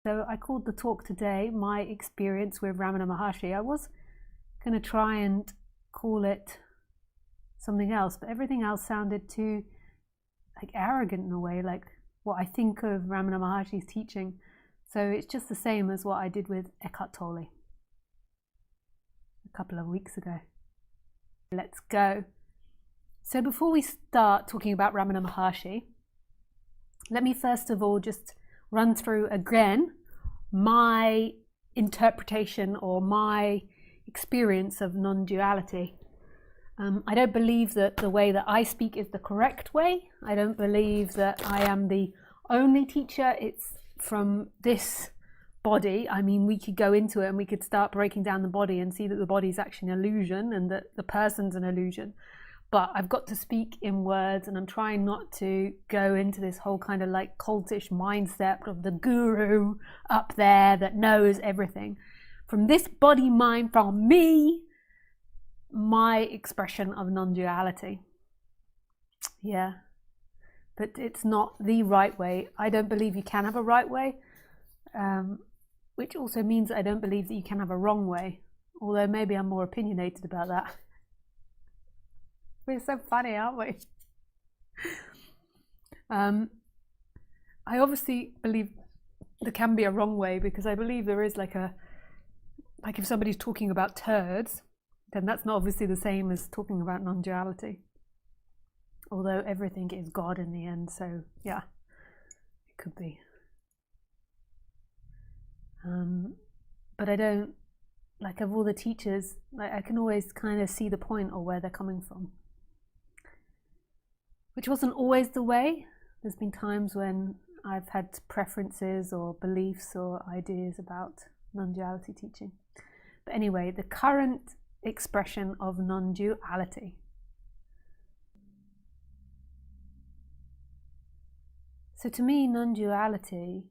So I called the talk today, My Experience with Ramana Maharshi. I was going to try and call it something else, but everything else sounded too arrogant in a way, like what I think of Ramana Maharshi's teaching. So it's just the same as what I did with Eckhart Tolle a couple of weeks ago. Let's go. So before we start talking about Ramana Maharshi, let me first of all just run through again my interpretation or my experience of non-duality. I don't believe that the way that I speak is the correct way. I don't believe that I am the only teacher. It's from this body. I mean, we could go into it and we could start breaking down the body and see that the body is actually an illusion and that the person's an illusion. But I've got to speak in words, and I'm trying not to go into this whole kind of like cultish mindset of the guru up there that knows everything. From this body mind, from me, my expression of non-duality. Yeah, but it's not the right way. I don't believe you can have a right way, which also means I don't believe that you can have a wrong way, although maybe I'm more opinionated about that. We're so funny, aren't we? I obviously believe there can be a wrong way, because I believe there is like if somebody's talking about turds, then that's not obviously the same as talking about non-duality. Although everything is God in the end, so yeah, it could be. But I don't, like, of all the teachers, I can always kind of see the point or where they're coming from. Which wasn't always the way. There's been times when I've had preferences or beliefs or ideas about non-duality teaching. But anyway, the current expression of non-duality. So to me, non-duality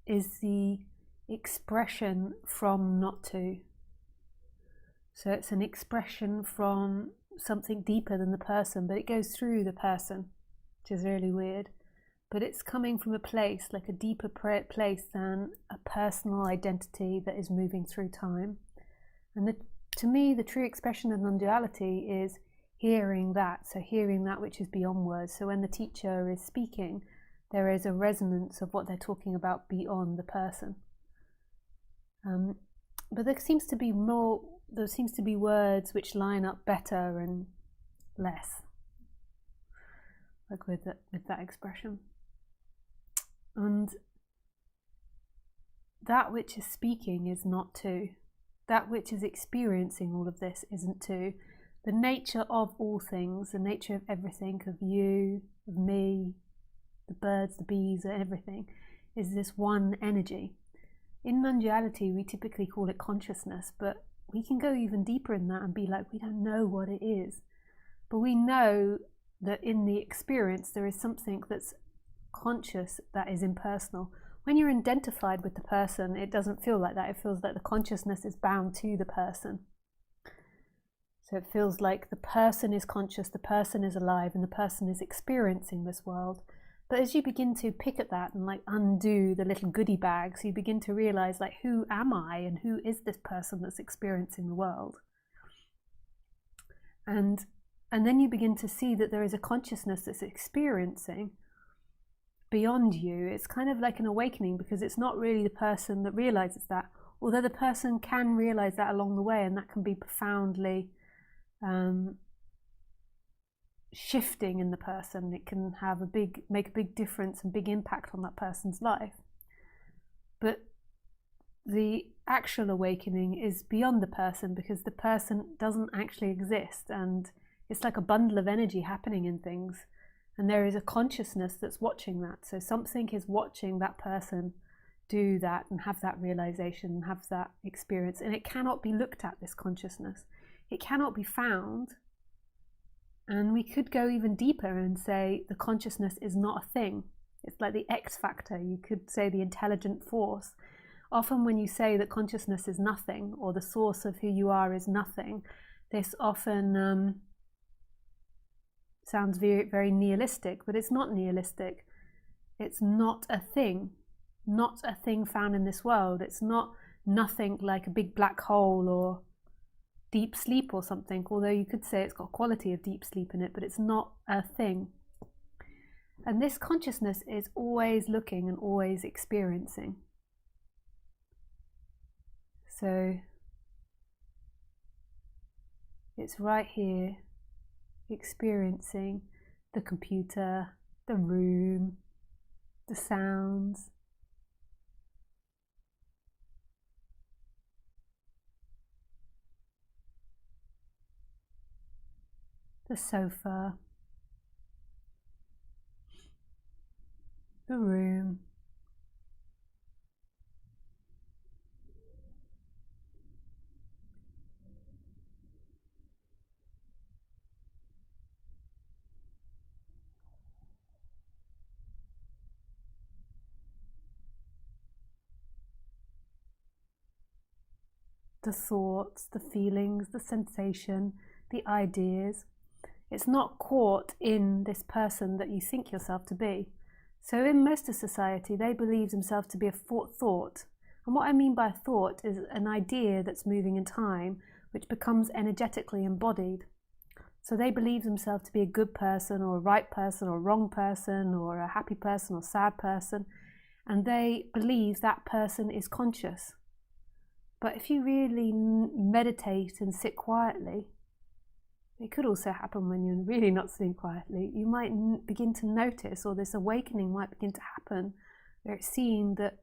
is the expression from not to. So it's an expression from something deeper than the person, but it goes through the person, which is really weird. But it's coming from a place, like a deeper place than a personal identity that is moving through time. And to me, the true expression of non-duality is hearing that, so hearing that which is beyond words. So when the teacher is speaking, there is a resonance of what they're talking about beyond the person. But there seems to be words which line up better and less, like with that expression. And that which is speaking is not to. That which is experiencing all of this isn't to. The nature of all things, the nature of everything, of you, of me, the birds, the bees, everything, is this one energy. In non-duality, we typically call it consciousness, but we can go even deeper in that and be like, we don't know what it is. But we know that in the experience, there is something that's conscious that is impersonal. When you're identified with the person, it doesn't feel like that. It feels like the consciousness is bound to the person. So it feels like the person is conscious, the person is alive, and the person is experiencing this world. But as you begin to pick at that and like undo the little goodie bags, you begin to realize, like, who am I and who is this person that's experiencing the world? And then you begin to see that there is a consciousness that's experiencing beyond you. It's kind of like an awakening, because it's not really the person that realizes that, although the person can realize that along the way, and that can be profoundly shifting in the person. It can have make a big difference and big impact on that person's life. But the actual awakening is beyond the person, because the person doesn't actually exist, and it's like a bundle of energy happening in things, and there is a consciousness that's watching that. So something is watching that person do that and have that realization and have that experience, and it cannot be looked at, this consciousness. It cannot be found. And we could go even deeper and say the consciousness is not a thing. It's like the X factor. You could say the intelligent force. Often when you say that consciousness is nothing, or the source of who you are is nothing, this often sounds very, very nihilistic, but it's not nihilistic. It's not a thing. not a thing found in this world. It's not nothing like a big black hole or deep sleep or something, although you could say it's got a quality of deep sleep in it, but it's not a thing. And this consciousness is always looking and always experiencing. So it's right here, experiencing the computer, the room, the sounds. The sofa, the room, the thoughts, the feelings, the sensation, the ideas. It's not caught in this person that you think yourself to be. So in most of society, they believe themselves to be a thought. And what I mean by thought is an idea that's moving in time, which becomes energetically embodied. So they believe themselves to be a good person or a right person or a wrong person or a happy person or sad person. And they believe that person is conscious. But if you really meditate and sit quietly, it could also happen when you're really not sitting quietly. You might begin to notice, or this awakening might begin to happen, where it's seen that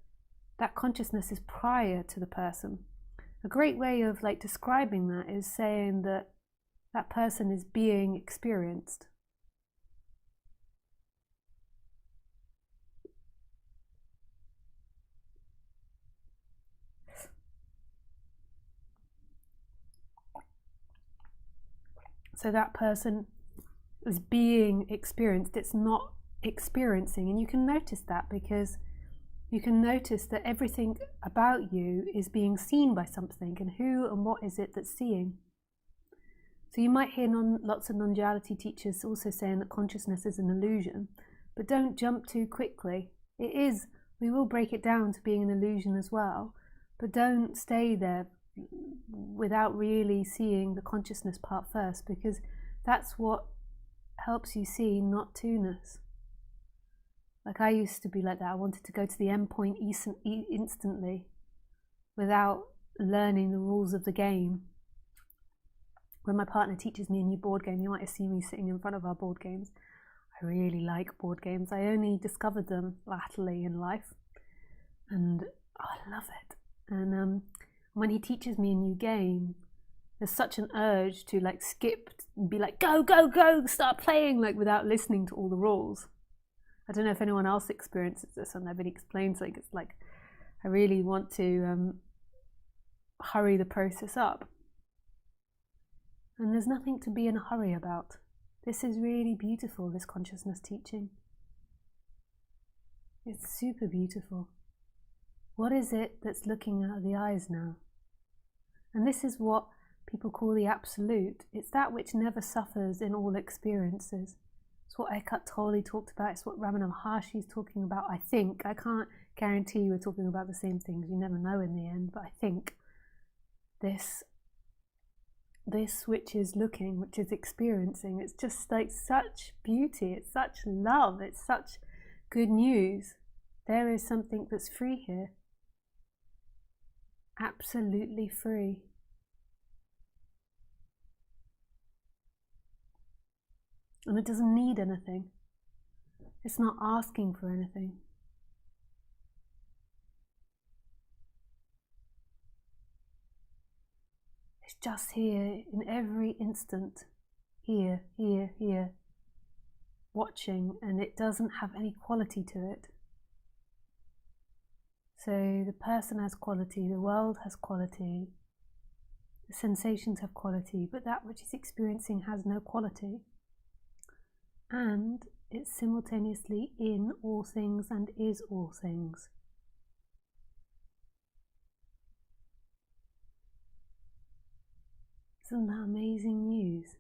that consciousness is prior to the person. A great way of describing that is saying that that person is being experienced. So that person is being experienced. It's not experiencing. And you can notice that because you can notice that everything about you is being seen by something, and who and what is it that's seeing. So you might hear lots of non-duality teachers also saying that consciousness is an illusion, but don't jump too quickly. It is, we will break it down to being an illusion as well, but don't stay there without really seeing the consciousness part first, because that's what helps you see not two-ness. I used to be like that. I wanted to go to the end point instantly without learning the rules of the game. When my partner teaches me a new board game, you might have seen me sitting in front of our board games. I really like board games. I only discovered them latterly in life, and I love it. And when he teaches me a new game, there's such an urge to skip and be go, go, go, start playing, without listening to all the rules. I don't know if anyone else experiences this, and nobody explains it's I really want to hurry the process up. And there's nothing to be in a hurry about. This is really beautiful, this consciousness teaching. It's super beautiful. What is it that's looking at the eyes now? And this is what people call the absolute. It's that which never suffers in all experiences. It's what Eckhart Tolle talked about. It's what Ramana Maharshi is talking about, I think. I can't guarantee we're talking about the same things. You never know in the end. But I think this which is looking, which is experiencing, it's just such beauty. It's such love. It's such good news. There is something that's free here. Absolutely free. And it doesn't need anything. It's not asking for anything. It's just here in every instant. Here, here, here. Watching, and it doesn't have any quality to it. So the person has quality, the world has quality, the sensations have quality, but that which is experiencing has no quality. And it's simultaneously in all things and is all things. Isn't that amazing news?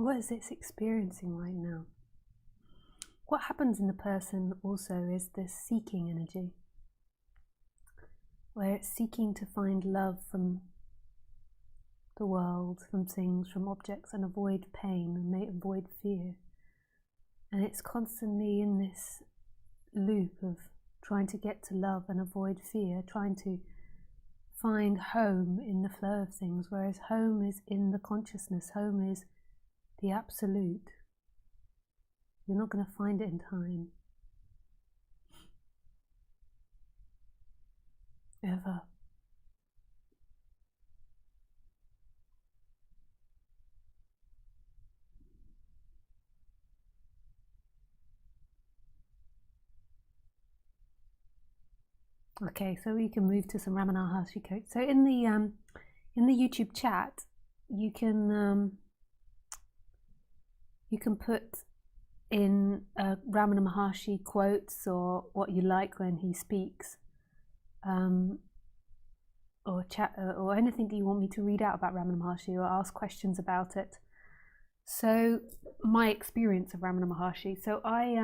What is it experiencing right now? What happens in the person also is this seeking energy, where it's seeking to find love from the world, from things, from objects, and avoid pain and avoid fear. And it's constantly in this loop of trying to get to love and avoid fear, trying to find home in the flow of things, whereas home is in the consciousness, home is the absolute. You're not going to find it in time. Ever. Okay, so we can move to some Ramana Maharshi quotes. So in the YouTube chat, you can put in Ramana Maharshi quotes or what you like when he speaks, or chat or anything that you want me to read out about Ramana Maharshi or ask questions about it. So my experience of Ramana Maharshi. So I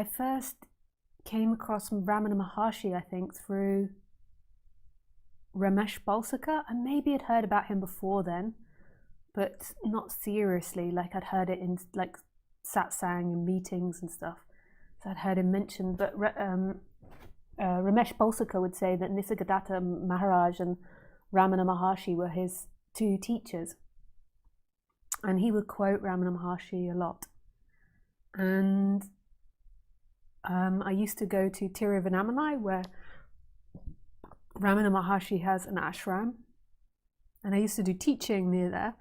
first came across Ramana Maharshi, I think, through Ramesh Balsakar. I maybe had heard about him before then, but not seriously. Like I'd heard it in like satsang and meetings and stuff. So I'd heard him mentioned. But Ramesh Balsakar would say that Nisargadatta Maharaj and Ramana Maharshi were his two teachers, and he would quote Ramana Maharshi a lot. And I used to go to Tiruvannamalai, where Ramana Maharshi has an ashram, and I used to do teaching near there.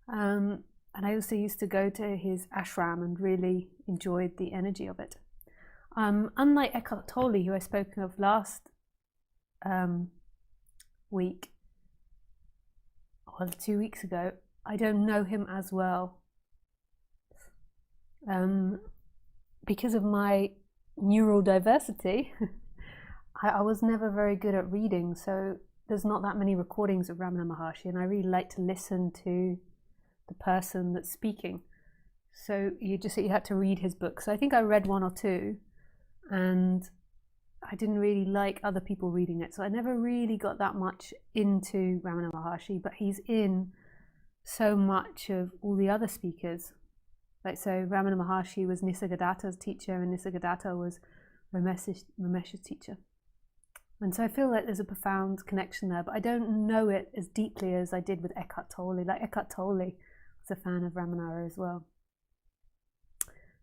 And I also used to go to his ashram and really enjoyed the energy of it. Unlike Eckhart Tolle, who I spoke of last week, or 2 weeks ago, I don't know him as well. Because of my neural diversity, I was never very good at reading, so there's not that many recordings of Ramana Maharshi, and I really like to listen to the person that's speaking. So you had to read his book. So I think I read one or two, and I didn't really like other people reading it, so I never really got that much into Ramana Maharshi, but he's in so much of all the other speakers. Like, so Ramana Maharshi was Nisargadatta's teacher, and Nisargadatta was Ramesh's teacher. And so I feel like there's a profound connection there, but I don't know it as deeply as I did with Eckhart Tolle. Like Eckhart Tolle was a fan of Ramana as well.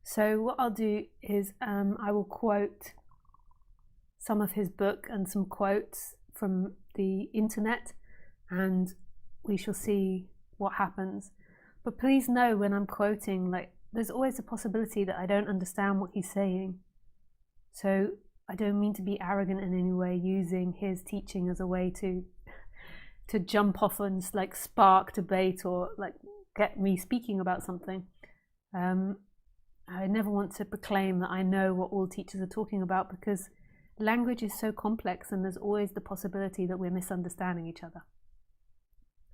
So what I'll do is I will quote some of his book and some quotes from the internet, and we shall see what happens. But please know, when I'm quoting, like, there's always a possibility that I don't understand what he's saying. So I don't mean to be arrogant in any way, using his teaching as a way to jump off and like spark debate or like get me speaking about something. I never want to proclaim that I know what all teachers are talking about, because language is so complex and there's always the possibility that we're misunderstanding each other.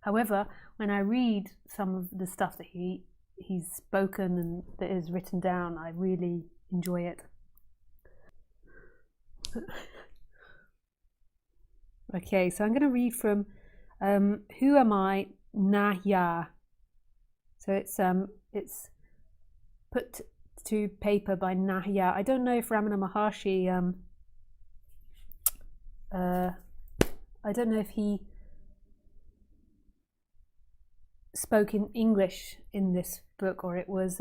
However, when I read some of the stuff that he's spoken and that is written down, I really enjoy it. Okay, so I'm going to read from Who Am I? Na Ya. So it's put to paper by Na Ya. I don't know if Ramana Maharshi I don't know if he spoke in English in this book, or it was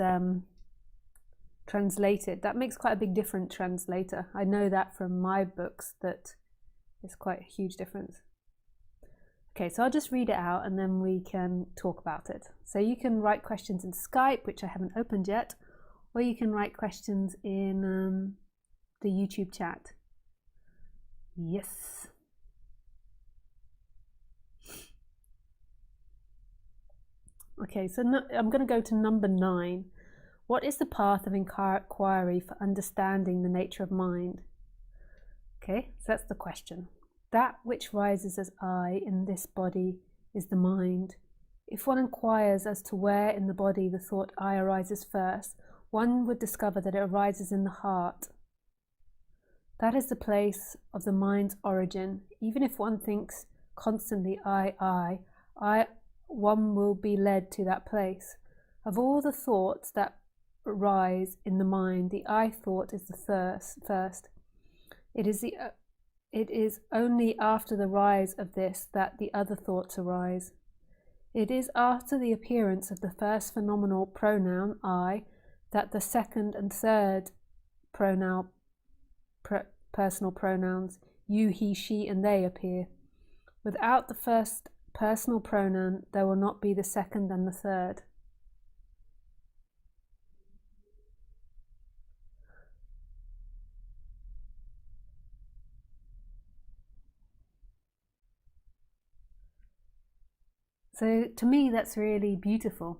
translated. That makes quite a big difference, translator. I know that from my books, that it's quite a huge difference. Okay, so I'll just read it out and then we can talk about it. So you can write questions in Skype, which I haven't opened yet, or you can write questions in the YouTube chat. Yes. Okay, so I'm going to go to number 9. What is the path of inquiry for understanding the nature of mind? Okay, so that's the question. That which rises as I in this body is the mind. If one inquires as to where in the body the thought I arises first, one would discover that it arises in the heart. That is the place of the mind's origin. Even if one thinks constantly I, one will be led to that place. Of all the thoughts that arise in the mind, the I thought is the first. It is only after the rise of this that the other thoughts arise. It is after the appearance of the first phenomenal pronoun I that the second and third personal pronouns you, he, she, and they appear. Without the first personal pronoun, there will not be the second and the third. So to me, that's really beautiful.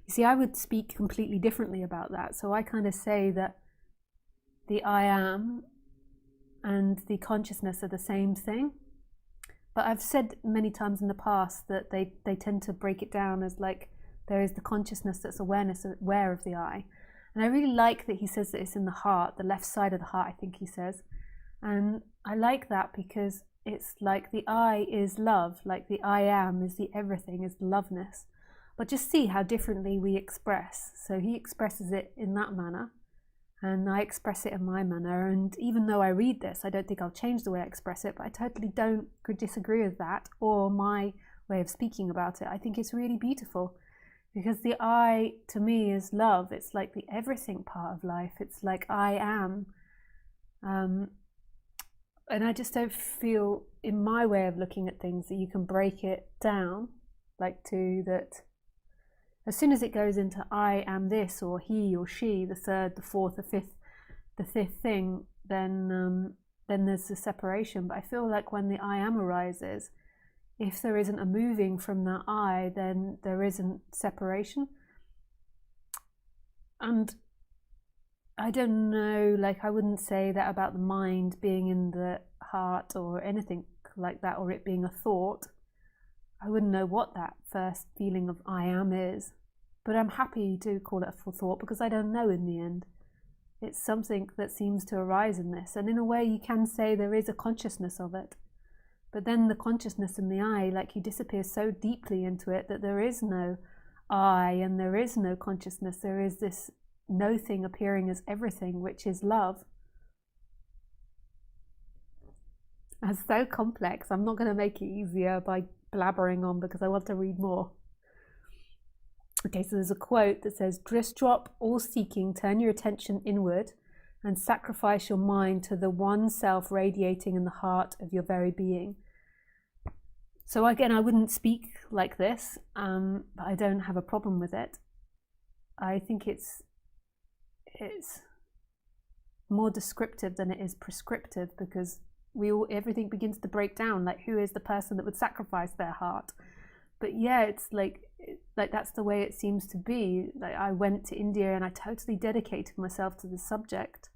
You see, I would speak completely differently about that. So I kind of say that the I am and the consciousness are the same thing. But I've said many times in the past that they tend to break it down as like there is the consciousness that's aware of the I. And I really like that he says that it's in the heart, the left side of the heart, I think he says. And I like that because it's like the I is love, like the I am is the everything, is the loveness. But just see how differently we express. So he expresses it in that manner, and I express it in my manner. And even though I read this, I don't think I'll change the way I express it, but I totally don't disagree with that or my way of speaking about it. I think it's really beautiful because the I, to me, is love. It's like the everything part of life. It's like I am. And I just don't feel, in my way of looking at things, that you can break it down like to that. As soon as it goes into I am this or he or she, the third, the fourth, the fifth thing, then there's the separation. But I feel like when the I am arises, if there isn't a moving from that I, then there isn't separation. And I don't know, like I wouldn't say that about the mind being in the heart or anything like that, or it being a thought. I wouldn't know what that first feeling of I am is, but I'm happy to call it a full thought because I don't know in the end. It's something that seems to arise in this, and in a way you can say there is a consciousness of it, but then the consciousness in the I, like you disappear so deeply into it that there is no I and there is no consciousness. There is this no thing appearing as everything, which is love. It's so complex. I'm not going to make it easier by blabbering on because I want to read more. Okay, so there's a quote that says, "Just drop all seeking, turn your attention inward, and sacrifice your mind to the one self radiating in the heart of your very being." So again, I wouldn't speak like this, but I don't have a problem with it. I think it's more descriptive than it is prescriptive, because everything begins to break down, like who is the person that would sacrifice their heart. But yeah, it's like that's the way it seems to be. Like I went to India and I totally dedicated myself to the subject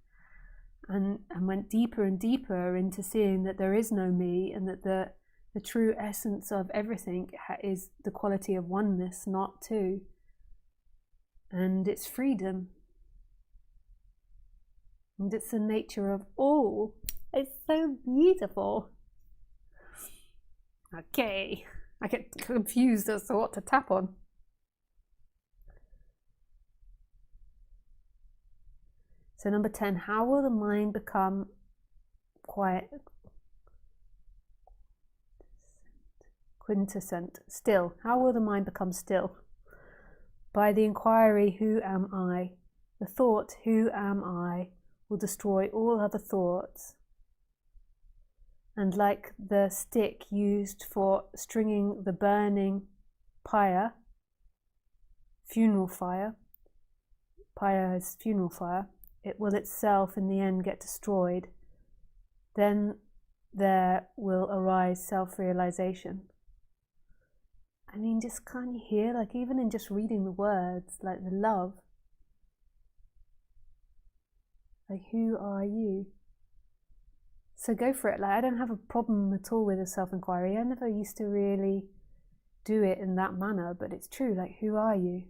and went deeper and deeper into seeing that there is no me, and that the true essence of everything is the quality of oneness, not two. And it's freedom. And it's the nature of all. It's so beautiful. Okay, I get confused as to what to tap on. So number 10, how will the mind become quiet? Quintessent, still. How will the mind become still? By the inquiry, who am I? The thought, who am I, will destroy all other thoughts. And like the stick used for stringing the burning pyre, funeral fire, pyre is funeral fire, it will itself in the end get destroyed. Then there will arise self-realization. I mean, just can't you hear, like even in just reading the words, like the love, like who are you? So go for it. Like I don't have a problem at all with a self-inquiry. I never used to really do it in that manner, but it's true. Like, who are you?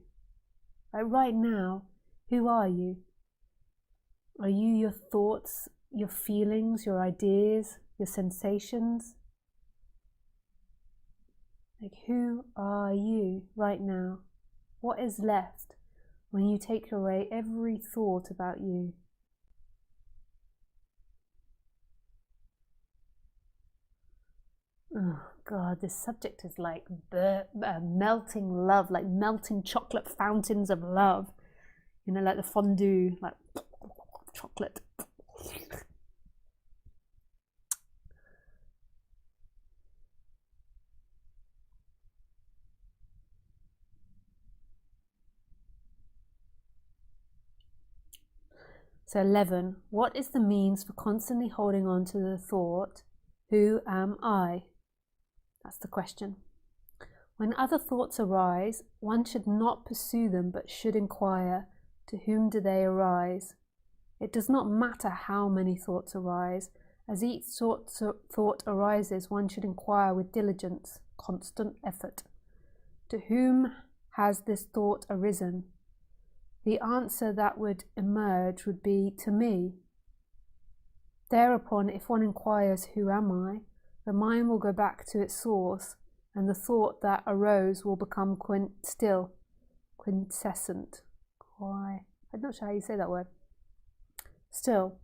Like, right now, who are you? Are you your thoughts, your feelings, your ideas, your sensations? Like, who are you right now? What is left when you take away every thought about you? Oh God, this subject is like melting love, like melting chocolate fountains of love. You know, like the fondue, like chocolate. So 11, what is the means for constantly holding on to the thought, who am I? That's the question. When other thoughts arise, one should not pursue them, but should inquire, to whom do they arise? It does not matter how many thoughts arise. As each thought arises, one should inquire with diligence, constant effort. To whom has this thought arisen? The answer that would emerge would be, to me. Thereupon, if one inquires, who am I, the mind will go back to its source, and the thought that arose will become quintessent. Why? I'm not sure how you say that word. Still,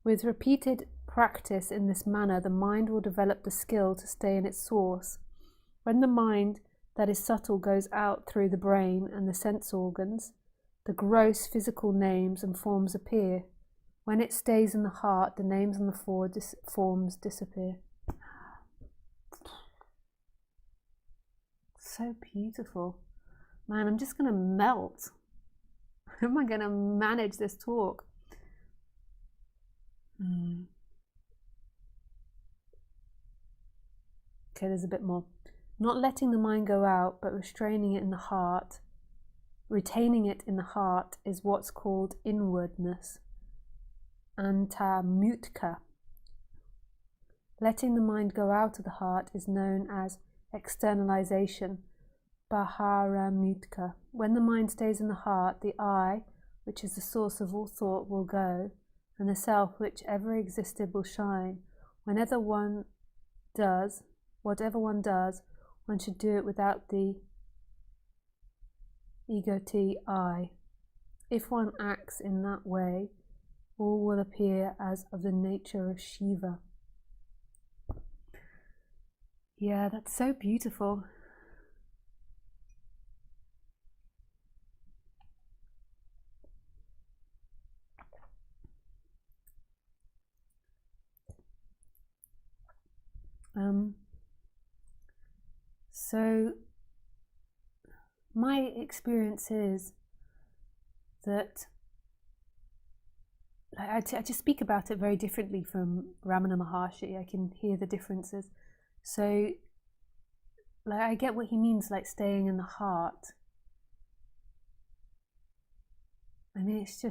with repeated practice in this manner, the mind will develop the skill to stay in its source. When the mind that is subtle goes out through the brain and the sense organs, the gross physical names and forms appear. When it stays in the heart, the names and the forms disappear. So beautiful. Man, I'm just going to melt. How am I going to manage this talk? Okay, there's a bit more. Not letting the mind go out, but restraining it in the heart. Retaining it in the heart is what's called inwardness, antamutka. Letting the mind go out of the heart is known as externalization, baharamutka. When the mind stays in the heart, the I, which is the source of all thought, will go, and the self, which ever existed, will shine. Whatever one does, one should do it without the egoti I. If one acts in that way, all will appear as of the nature of Shiva. Yeah, that's so beautiful. So my experience is that I just speak about it very differently from Ramana Maharshi. I can hear the differences. So like, I get what he means, like staying in the heart. I mean, it's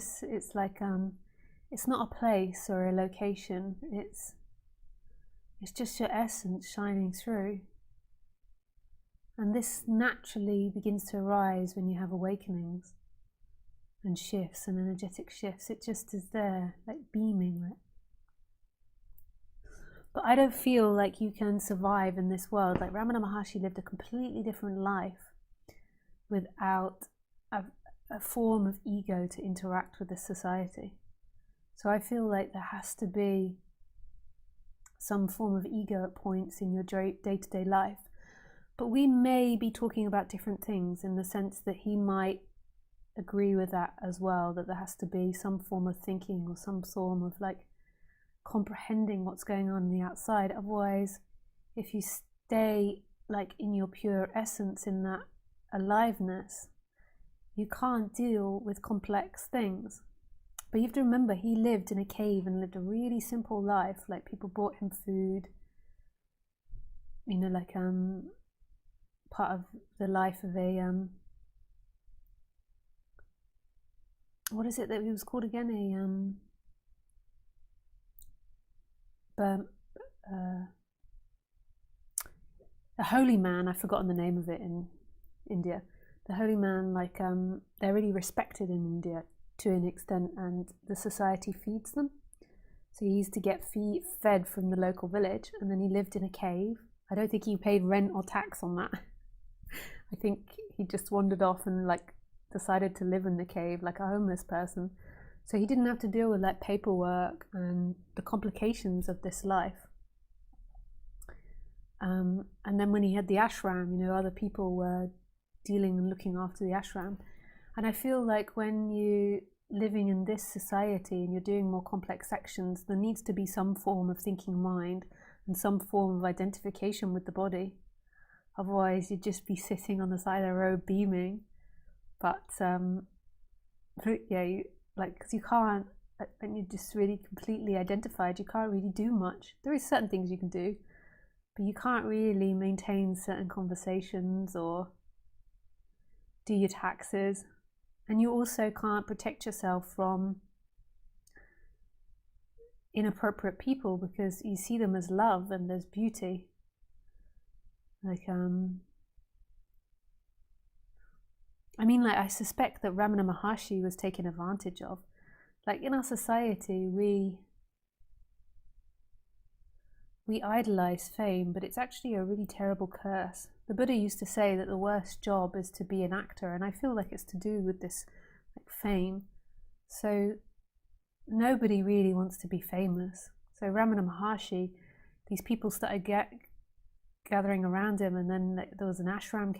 like it's not a place or a location. It's just your essence shining through. And this naturally begins to arise when you have awakenings and shifts and energetic shifts. It just is there, like beaming. Right? But I don't feel like you can survive in this world. Like Ramana Maharshi lived a completely different life without a form of ego to interact with this society. So I feel like there has to be some form of ego at points in your day-to-day life. But we may be talking about different things in the sense that he might agree with that as well, that there has to be some form of thinking or some form of like comprehending what's going on the outside. Otherwise, if you stay like in your pure essence, in that aliveness, you can't deal with complex things. But you have to remember, he lived in a cave and lived a really simple life. Like people brought him food, you know, like part of the life of a what is it that he was called again? the holy man, I've forgotten the name of it in India. The holy man, like they're really respected in India to an extent, and the society feeds them. So he used to get fed from the local village, and then he lived in a cave. I don't think he paid rent or tax on that. I think he just wandered off and like decided to live in the cave like a homeless person. So he didn't have to deal with like paperwork and the complications of this life. And then when he had the ashram, you know, other people were dealing and looking after the ashram. And I feel like when you living in this society and you're doing more complex sections, there needs to be some form of thinking mind and some form of identification with the body. Otherwise you'd just be sitting on the side of the road beaming. But yeah, because you can't, and you're just really completely identified, you can't really do much. There is certain things you can do, but you can't really maintain certain conversations or do your taxes. And you also can't protect yourself from inappropriate people because you see them as love and there's beauty. Like, I mean, like, I suspect that Ramana Maharshi was taken advantage of. Like, in our society, we idolize fame, but it's actually a really terrible curse. The Buddha used to say that the worst job is to be an actor, and I feel like it's to do with this like fame. So nobody really wants to be famous. So Ramana Maharshi, these people started gathering around him, and then there was an ashram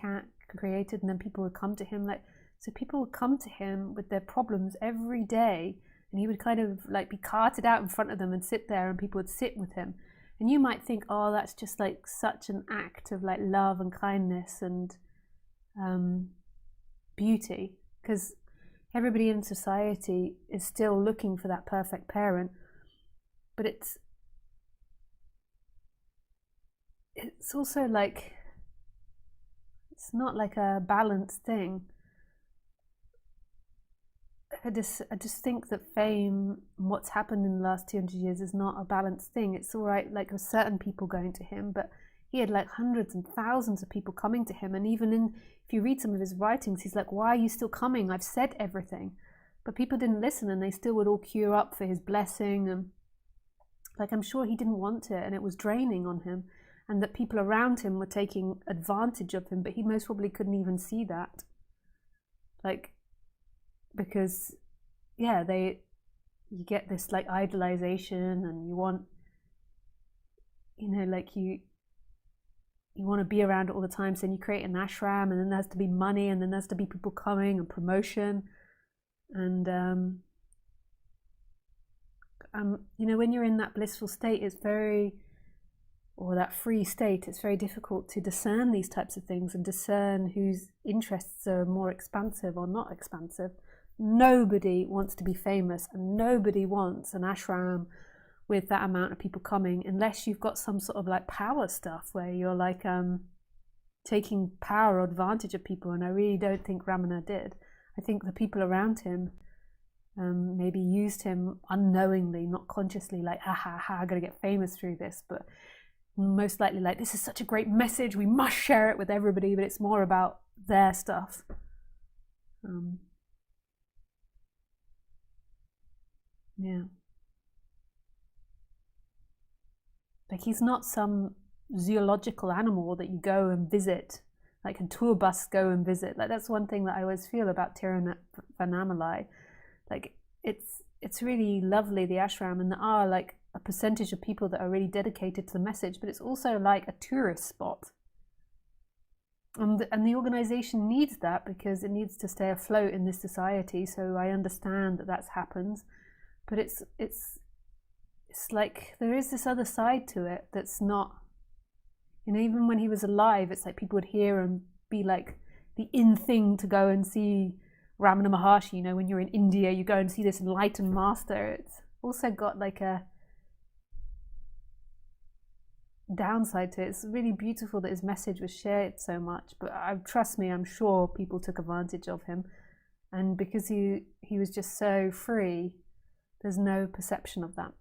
created, and then people would come to him. So people would come to him with their problems every day, and he would kind of like be carted out in front of them and sit there, and people would sit with him. And you might think, oh, that's just like such an act of like love and kindness and beauty, because everybody in society is still looking for that perfect parent. But it's also like, it's not like a balanced thing. I just think that fame and what's happened in the last 200 years is not a balanced thing. It's all right, like with certain people going to him, but he had like hundreds and thousands of people coming to him. And even if you read some of his writings, he's like, why are you still coming? I've said everything. But people didn't listen, and they still would all queue up for his blessing. And like, I'm sure he didn't want it, and it was draining on him, and that people around him were taking advantage of him, but he most probably couldn't even see that. Like, because yeah, you get this like idolization, and you want, you know, like you want to be around it all the time, so then you create an ashram, and then there has to be money, and then there has to be people coming and promotion, and you know, when you're in that blissful state, or that free state, it's very difficult to discern these types of things and discern whose interests are more expansive or not expansive. Nobody wants to be famous, and nobody wants an ashram with that amount of people coming, unless you've got some sort of like power stuff where you're like taking power or advantage of people. And I really don't think Ramana did. I think the people around him maybe used him unknowingly, not consciously, like, ha ha ha, I'm gonna get famous through this, but most likely like, this is such a great message, we must share it with everybody. But it's more about their stuff. Yeah. Like, he's not some zoological animal that you go and visit, like a tour bus go and visit. Like, that's one thing that I always feel about Tiruvannamalai. Like, it's really lovely, the ashram, and there are like a percentage of people that are really dedicated to the message, but it's also like a tourist spot. And the organization needs that because it needs to stay afloat in this society. So I understand that happens. But it's like there is this other side to it that's not, you know, even when he was alive, it's like people would hear and be like the in thing to go and see Ramana Maharshi. You know, when you're in India, you go and see this enlightened master. It's also got like a downside to it. It's really beautiful that his message was shared so much, but trust me, I'm sure people took advantage of him. And because he was just so free, there's no perception of that.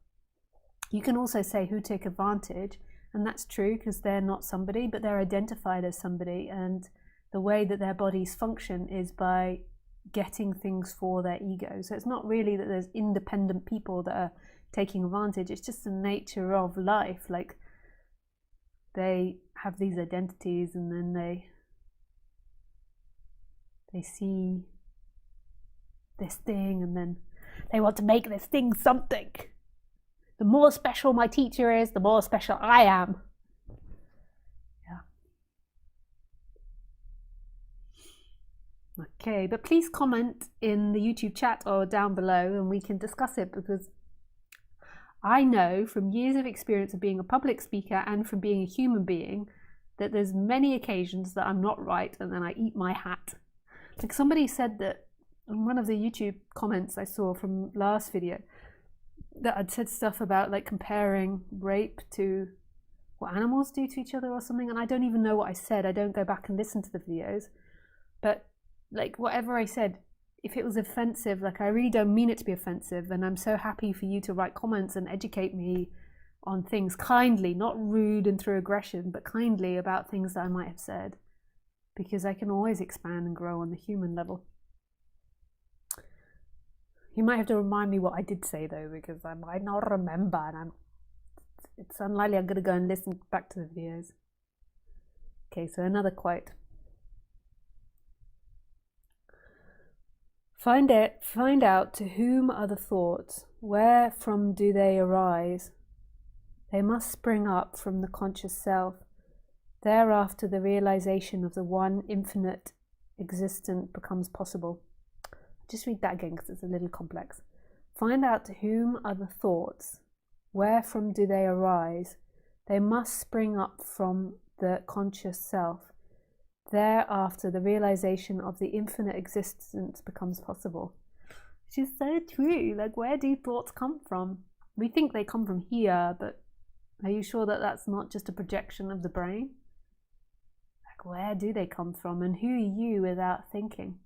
You can also say who took advantage, And that's true because they're not somebody, but they're identified as somebody. And the way that their bodies function is by getting things for their ego. So it's not really that there's independent people that are taking advantage. It's just the nature of life. Like, they have these identities, and then they see this thing, and then they want to make this thing something. The more special my teacher is, the more special I am. Yeah. Okay, but please comment in the YouTube chat or down below and we can discuss it, because I know from years of experience of being a public speaker and from being a human being that there's many occasions that I'm not right and then I eat my hat. Like, somebody said that in one of the YouTube comments I saw from last video, that I'd said stuff about like comparing rape to what animals do to each other or something, and I don't even know what I said. I don't go back and listen to the videos, but like, whatever I said, if it was offensive, like, I really don't mean it to be offensive, and I'm so happy for you to write comments and educate me on things kindly, not rude and through aggression, but kindly about things that I might have said, because I can always expand and grow on the human level. You might have to remind me what I did say though, because I might not remember, and it's unlikely I'm going to go and listen back to the videos. Okay, so another quote. Find out to whom are the thoughts, where from do they arise? They must spring up from the conscious self. Thereafter the realization of the one infinite existent becomes possible. Just read that again because it's a little complex. Find out to whom are the thoughts, where from do they arise? They must spring up from the conscious self. Thereafter the realization of the infinite existence becomes possible. Which is so true. Like, where do thoughts come from? We think they come from here, but are you sure that that's not just a projection of the brain? Like, where do they come from, and who are you without thinking?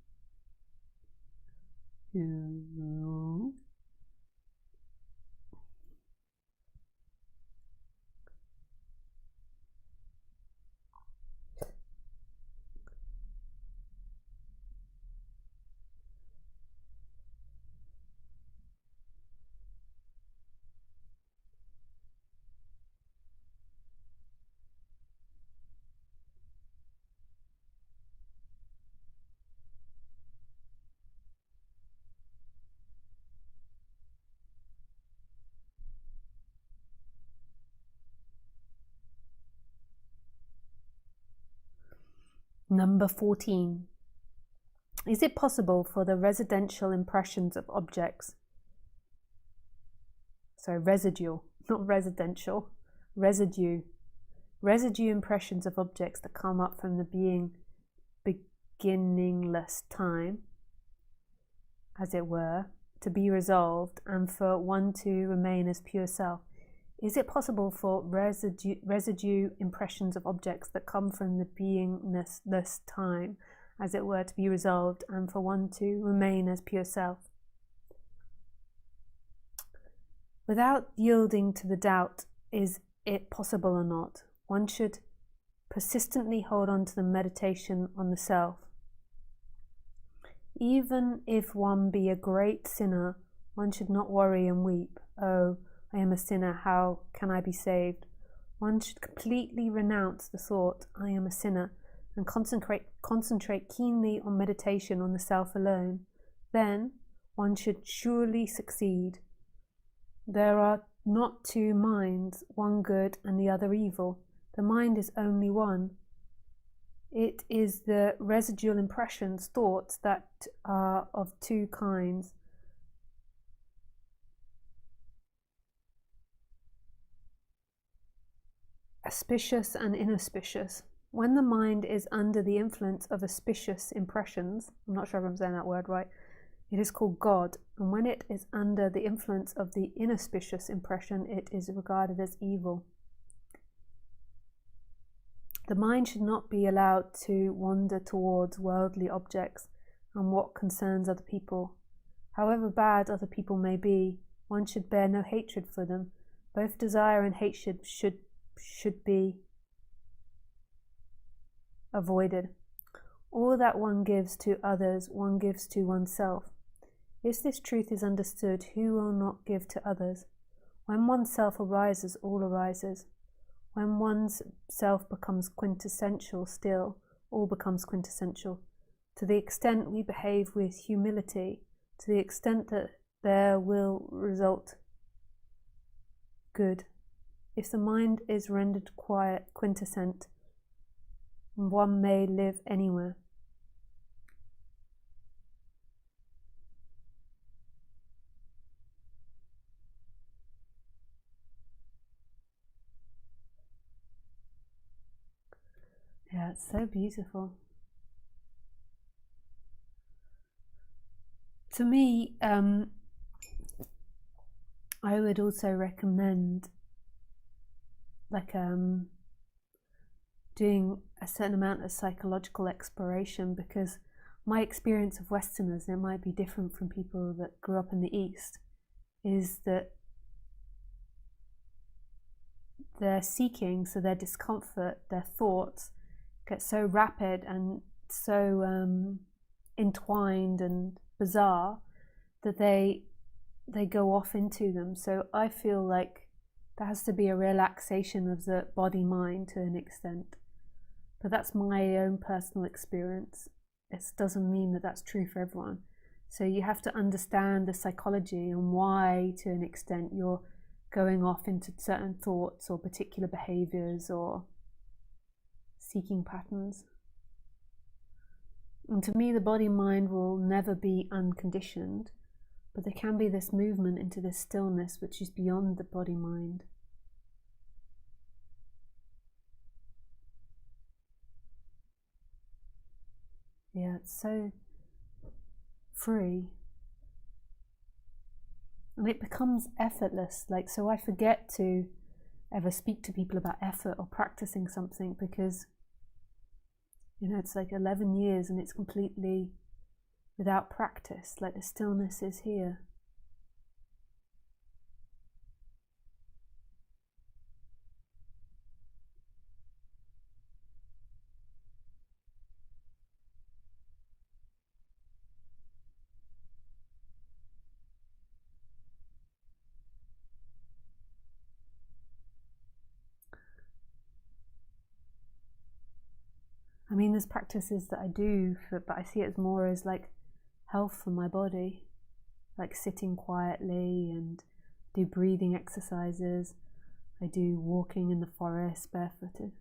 Number 14. Is it possible for the residual impressions of objects, residual, not residential, residue impressions of objects that come up from the being beginningless time, as it were, to be resolved, and for one to remain as pure self? Is it possible for residue impressions of objects that come from the beingness time, as it were, to be resolved, and for one to remain as pure self? Without yielding to the doubt, is it possible or not, one should persistently hold on to the meditation on the self. Even if one be a great sinner, one should not worry and weep, "Oh, I am a sinner, how can I be saved?" One should completely renounce the thought, "I am a sinner," and concentrate keenly on meditation on the self alone. Then one should surely succeed. There are not two minds, one good and the other evil. The mind is only one. It is the residual impressions, thoughts, that are of two kinds. Auspicious and inauspicious. When the mind is under the influence of auspicious impressions, I'm not sure if I'm saying that word right, it is called God, and when it is under the influence of the inauspicious impression, it is regarded as evil. The mind should not be allowed to wander towards worldly objects and what concerns other people. However bad other people may be, one should bear no hatred for them. Both desire and hatred should should be avoided. All that one gives to others, one gives to oneself. If this truth is understood, who will not give to others? When oneself arises, all arises. When one's self becomes quintessential still, all becomes quintessential. To the extent we behave with humility, to the extent that there will result good. If the mind is rendered quiet, quintessent, one may live anywhere. Yeah, it's so beautiful. To me, I would also recommend doing a certain amount of psychological exploration, because my experience of Westerners, it might be different from people that grew up in the East, is that their seeking, so their discomfort, their thoughts get so rapid and so entwined and bizarre that they go off into them. So I feel like there has to be a relaxation of the body-mind to an extent. But that's my own personal experience. It doesn't mean that that's true for everyone. So you have to understand the psychology and why, to an extent, you're going off into certain thoughts or particular behaviors or seeking patterns. And to me, the body-mind will never be unconditioned, but there can be this movement into this stillness which is beyond the body-mind. Yeah, it's so free. And it becomes effortless. So I forget to ever speak to people about effort or practicing something, because it's like 11 years and it's completely without practice. Like the stillness is here. I mean, there's practices that I do, but I see it as more as like health for my body, like sitting quietly and do breathing exercises. I do walking in the forest barefooted.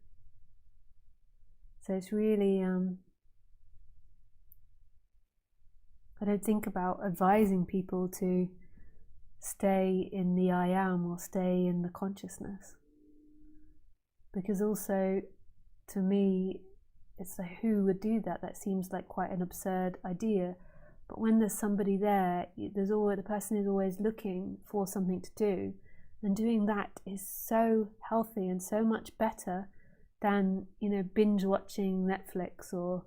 So it's really, I don't think about advising people to stay in the I am or stay in the consciousness, because also to me it's like, who would do that? That seems like quite an absurd idea. But when there's somebody there, the person is always looking for something to do, and doing that is so healthy and so much better than binge watching Netflix or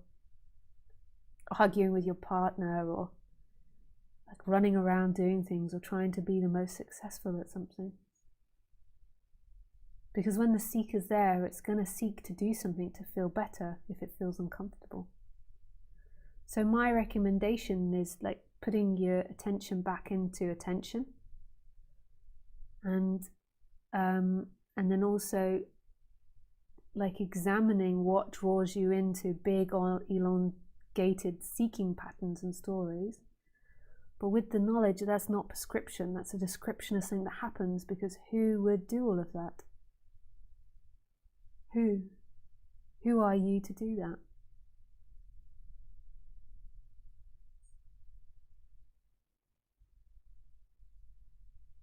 arguing with your partner or like running around doing things or trying to be the most successful at something. Because when the seeker's there, it's going to seek to do something to feel better if it feels uncomfortable. So my recommendation is like putting your attention back into attention, and then also like examining what draws you into big or elongated seeking patterns and stories. But with the knowledge, that's not prescription, that's a description of something that happens, because who would do all of that? Who are you to do that?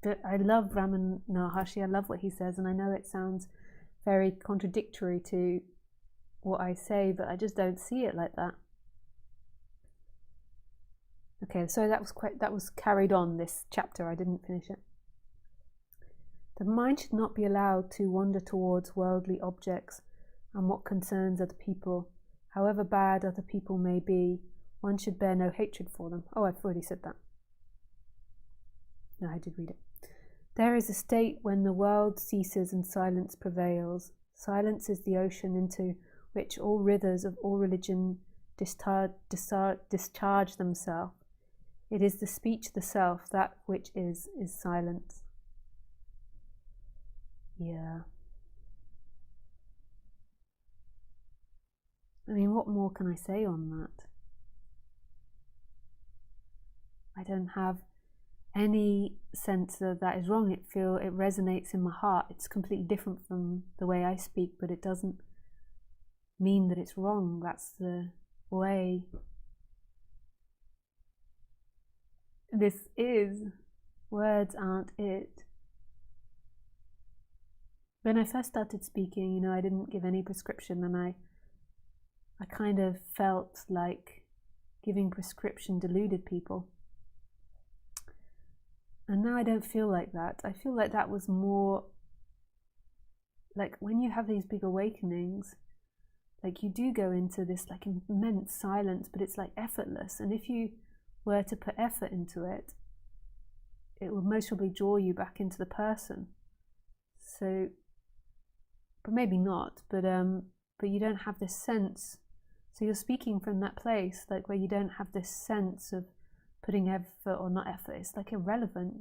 But I love Ramana Maharshi, I love what he says, and I know it sounds very contradictory to what I say, but I just don't see it like that. Okay, so that was carried on, this chapter, I didn't finish it. The mind should not be allowed to wander towards worldly objects and what concerns other people. However bad other people may be, one should bear no hatred for them. Oh, I've already said that. No, I did read it. There is a state when the world ceases and silence prevails. Silence is the ocean into which all rivers of all religion discharge themselves. It is the speech of the self, that which is silence. Yeah. I mean, what more can I say on that? I don't have any sense that is wrong. It resonates in my heart. It's completely different from the way I speak, but it doesn't mean that it's wrong. That's the way this is. Words aren't it. When I first started speaking, I didn't give any prescription, and I kind of felt like giving prescription deluded people. And now I don't feel like that. I feel like that was more like when you have these big awakenings, like you do go into this like immense silence, but it's like effortless. And if you were to put effort into it, it would most probably draw you back into the person. So, but maybe not, but you don't have this sense. So you're speaking from that place, like where you don't have this sense of putting effort or not effort. It's like irrelevant.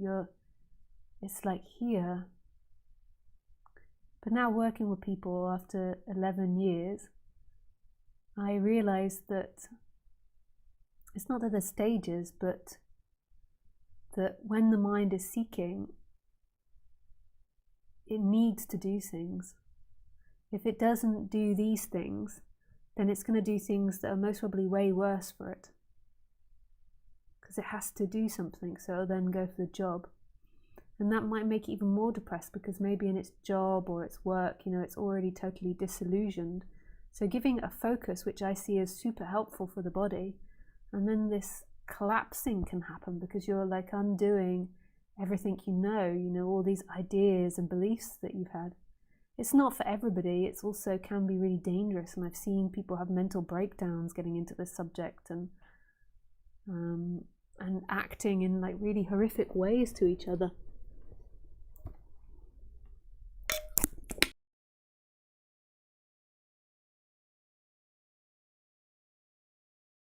It's like here. But now working with people after 11 years, I realized that it's not that there's stages, but that when the mind is seeking, it needs to do things. If it doesn't do these things, then it's going to do things that are most probably way worse for it. Because it has to do something, so it'll then go for the job. And that might make it even more depressed, because maybe in its job or its work, it's already totally disillusioned. So giving a focus, which I see as super helpful for the body, and then this collapsing can happen because you're like undoing everything all these ideas and beliefs that you've had. It's not for everybody. It's also can be really dangerous, and I've seen people have mental breakdowns getting into this subject and acting in like really horrific ways to each other.